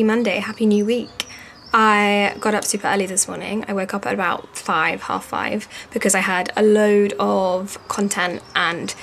happy Monday, happy new week. I got up super early this morning. I woke up at about 5, half 5, because I had a load of content and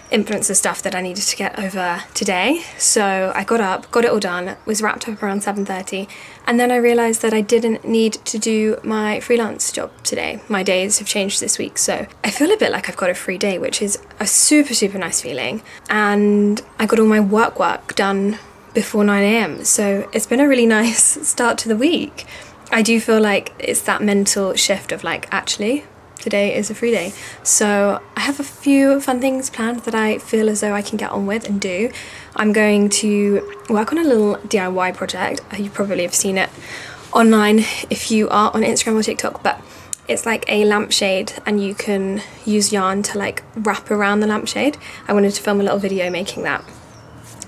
influencer stuff that I needed to get over today. So I got up, got it all done, was wrapped up around 7:30, and then I realised that I didn't need to do my freelance job today. My days have changed this week, so I feel a bit like I've got a free day, which is a super nice feeling. And I got all my work done before 9 a.m. So it's been a really nice start to the week. I do feel like it's that mental shift of like, actually, today is a free day. So I have a few fun things planned that I feel as though I can get on with and do. I'm going to work on a little DIY project. You probably have seen it online if you are on Instagram or TikTok, but it's like a lampshade and you can use yarn to like wrap around the lampshade. I wanted to film a little video making that.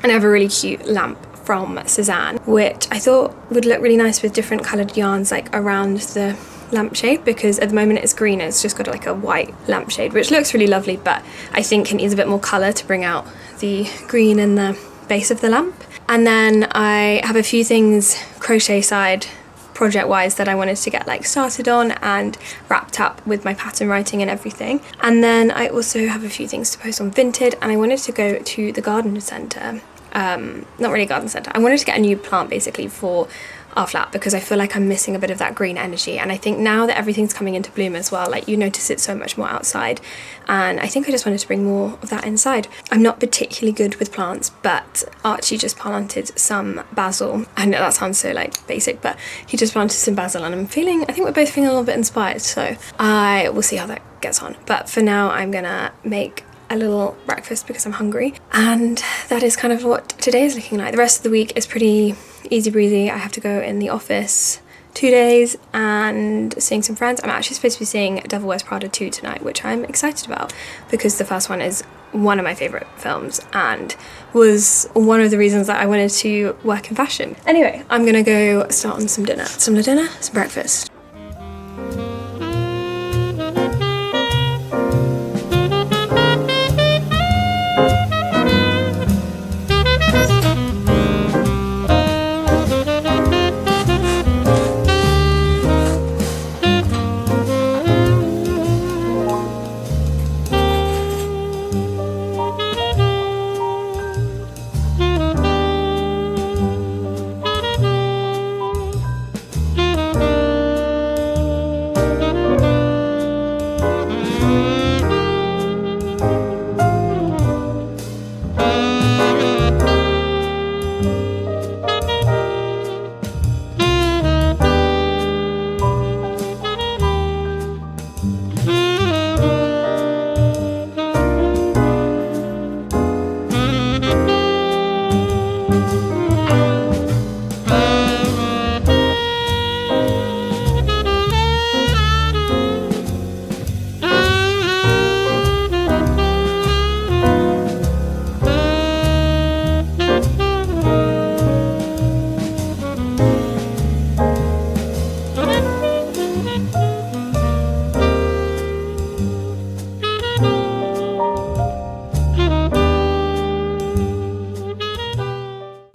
And I have a really cute lamp from Cezanne, which I thought would look really nice with different coloured yarns like around the lampshade, because at the moment it's green and it's just got like a white lampshade, which looks really lovely, but I think it needs a bit more colour to bring out the green in the base of the lamp. And then I have a few things crochet side project wise that I wanted to get like started on and wrapped up with my pattern writing and everything. And then I also have a few things to post on Vinted, and I wanted to go to the garden centre. Not really a garden centre. I wanted to get a new plant basically for our flat because I feel like I'm missing a bit of that green energy, and I think now that everything's coming into bloom as well, like you notice it so much more outside, and I think I just wanted to bring more of that inside. I'm not particularly good with plants, but Archie just planted some basil. I know that sounds so like basic, but he just planted some basil, and I think we're both feeling a little bit inspired, so I will see how that gets on. But for now I'm gonna make a little breakfast because I'm hungry, and that is kind of what today is looking like. The rest of the week is pretty easy breezy. I have to go in the office 2 days and seeing some friends. I'm actually supposed to be seeing Devil Wears Prada 2 tonight, which I'm excited about because the first one is one of my favourite films and was one of the reasons that I wanted to work in fashion. Anyway, I'm gonna go start on some breakfast.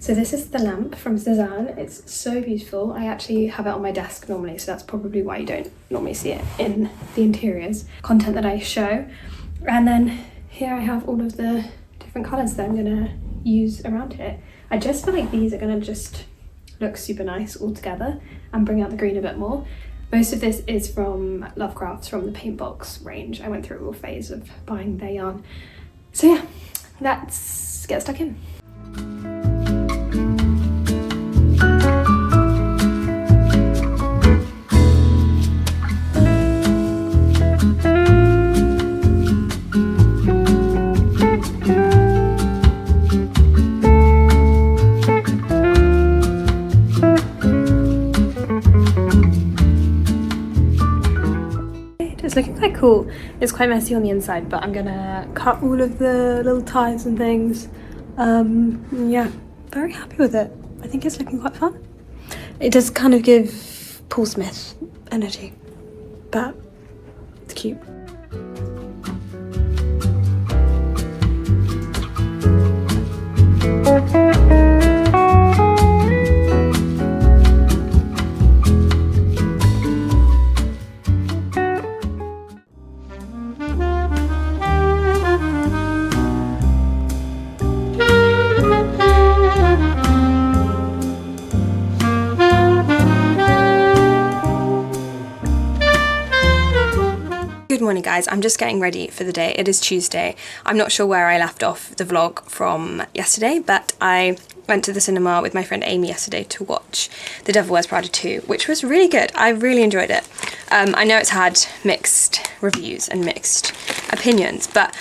So this is the lamp from Cezanne. It's so beautiful. I actually have it on my desk normally, so that's probably why you don't normally see it in the interiors content that I show. And then here I have all of the different colours that I'm gonna use around it. I just feel like these are gonna just look super nice all together and bring out the green a bit more. Most of this is from Lovecrafts, from the paint box range. I went through a real phase of buying their yarn. So yeah, let's get stuck in. It's looking quite cool. It's quite messy on the inside, but I'm gonna cut all of the little ties and things. Yeah, very happy with it. I think it's looking quite fun. It does kind of give Paul Smith energy, but it's cute. Good morning guys, I'm just getting ready for the day. It is Tuesday. I'm not sure where I left off the vlog from yesterday, but I went to the cinema with my friend Amy yesterday to watch The Devil Wears Prada 2, which was really good. I really enjoyed it. I know it's had mixed reviews and mixed opinions, but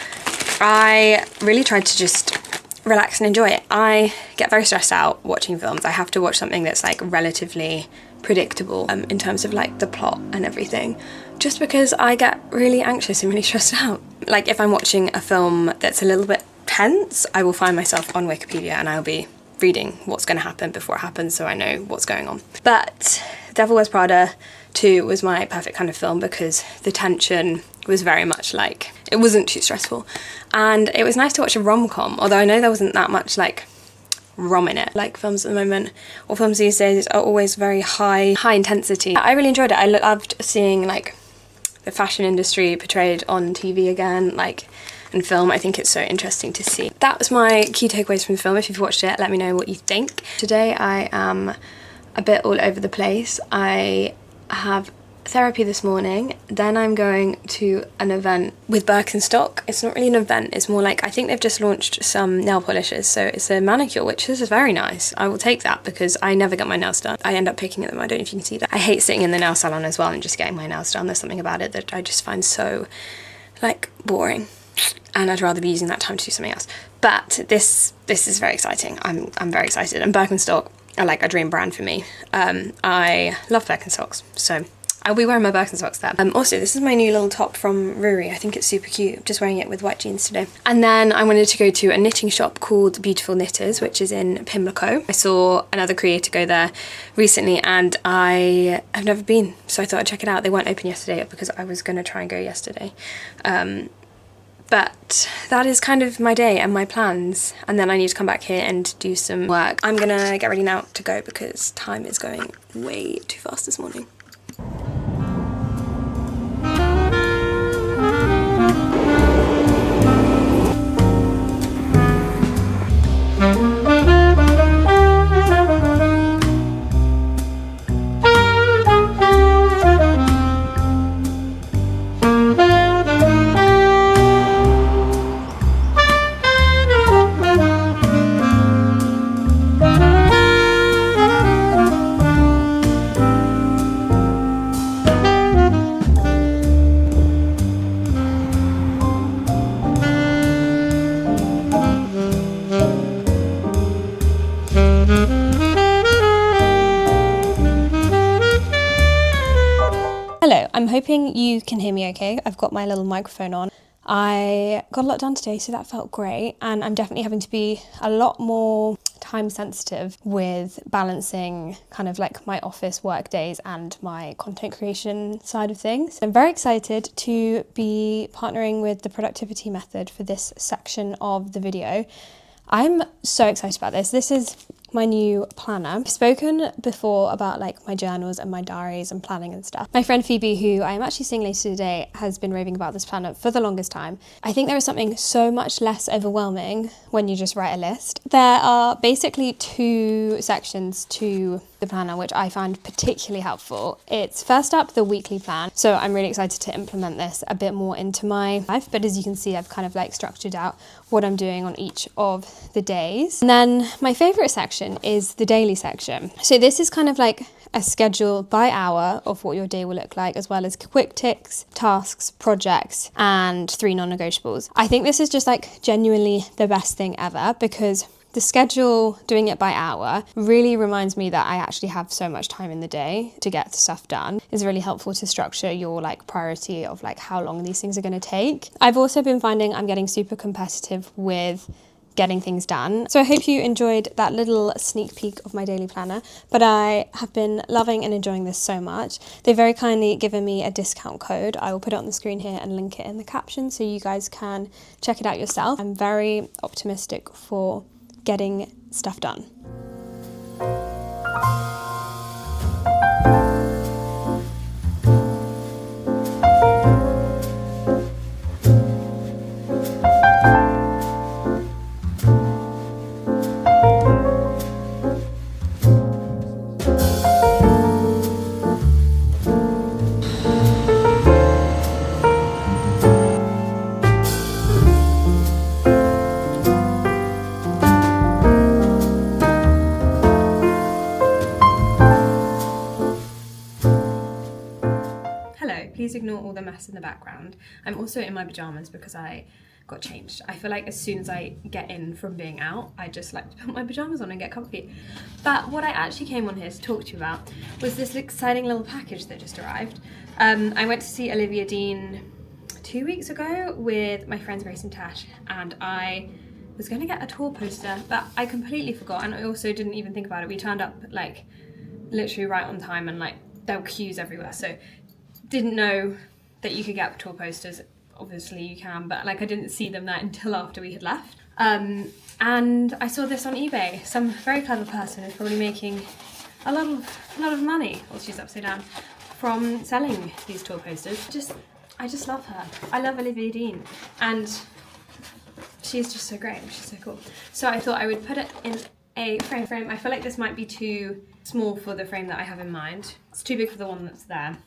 I really tried to just relax and enjoy it. I get very stressed out watching films. I have to watch something that's like relatively predictable in terms of like the plot and everything, just because I get really anxious and really stressed out. Like if I'm watching a film that's a little bit tense, I will find myself on Wikipedia and I'll be reading what's going to happen before it happens so I know what's going on. But Devil Wears Prada 2 was my perfect kind of film because the tension was very much like, it wasn't too stressful, and it was nice to watch a rom-com, although I know there wasn't that much like rom in it. Like films at the moment, or films these days, are always very high intensity. I really enjoyed it. I loved seeing like the fashion industry portrayed on TV again, like in film. I think it's so interesting to see. That was my key takeaways from the film. If you've watched it, let me know what you think. Today I am a bit all over the place. I have therapy this morning, then I'm going to an event with Birkenstock. It's not really an event, it's more like, I think they've just launched some nail polishes, so it's a manicure, which is very nice. I will take that because I never get my nails done. I end up picking at them. I don't know if you can see that. I hate sitting in the nail salon as well and just getting my nails done. There's something about it that I just find so like boring, and I'd rather be using that time to do something else. But this is very exciting. I'm very excited, and Birkenstock are like a dream brand for me. I love Birkenstocks, so I'll be wearing my Birkenstocks there. Also, this is my new little top from Ruri. I think it's super cute. I'm just wearing it with white jeans today. And then I wanted to go to a knitting shop called Beautiful Knitters, which is in Pimlico. I saw another creator go there recently and I have never been, so I thought I'd check it out. They weren't open yesterday because I was going to try and go yesterday. But that is kind of my day and my plans, and then I need to come back here and do some work. I'm gonna get ready now to go because time is going way too fast this morning. Hello, I'm hoping you can hear me okay. I've got my little microphone on. I got a lot done today, so that felt great, and I'm definitely having to be a lot more time sensitive with balancing kind of like my office work days and my content creation side of things. I'm very excited to be partnering with the productivity method for this section of the video. I'm so excited about this. This is my new planner. I've spoken before about like my journals and my diaries and planning and stuff. My friend Phoebe, who I am actually seeing later today, has been raving about this planner for the longest time. I think there is something so much less overwhelming when you just write a list. There are basically two sections to the planner, which I find particularly helpful. It's first up the weekly plan. So I'm really excited to implement this a bit more into my life. But as you can see, I've kind of like structured out what I'm doing on each of the days. And then my favorite section is the daily section. So this is kind of like a schedule by hour of what your day will look like, as well as quick ticks, tasks, projects, and 3 non-negotiables. I think this is just like genuinely the best thing ever, because the schedule, doing it by hour, really reminds me that I actually have so much time in the day to get stuff done. It's really helpful to structure your like priority of like how long these things are going to take. I've also been finding I'm getting super competitive with getting things done. So I hope you enjoyed that little sneak peek of my daily planner, but I have been loving and enjoying this so much. They've very kindly given me a discount code. I will put it on the screen here and link it in the caption so you guys can check it out yourself. I'm very optimistic for getting stuff done. ignore all the mess in the background. I'm also in my pyjamas because I got changed. I feel like as soon as I get in from being out, I just like to put my pyjamas on and get comfy. But what I actually came on here to talk to you about was this exciting little package that just arrived. I went to see Olivia Dean 2 weeks ago with my friends Grace and Tash, and I was going to get a tour poster, but I completely forgot, and I also didn't even think about it. We turned up like literally right on time, and like there were queues everywhere, so didn't know that you could get tour posters. Obviously you can, but like I didn't see them there until after we had left. And I saw this on eBay. Some very clever person is probably making a lot of money, well, she's upside down, from selling these tour posters. I just love her. I love Olivia Dean, and she's just so great. She's so cool. So I thought I would put it in a frame. I feel like this might be too small for the frame that I have in mind. It's too big for the one that's there,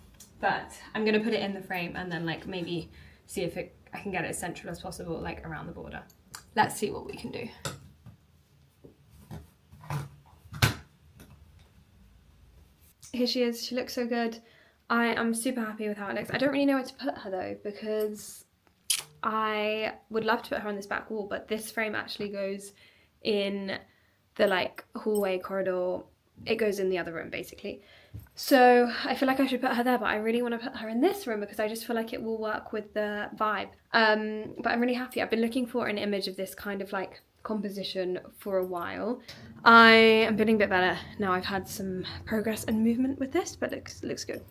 but I'm gonna put it in the frame and then like maybe see if I can get it as central as possible, like around the border. Let's see what we can do. Here she is. She looks so good. I am super happy with how it looks. I don't really know where to put her though, because I would love to put her on this back wall, but this frame actually goes in the like hallway corridor. It goes in the other room basically. So I feel like I should put her there, but I really want to put her in this room because I just feel like it will work with the vibe. But I'm really happy. I've been looking for an image of this kind of like composition for a while. I am feeling a bit better now. I've had some progress and movement with this, but it looks good.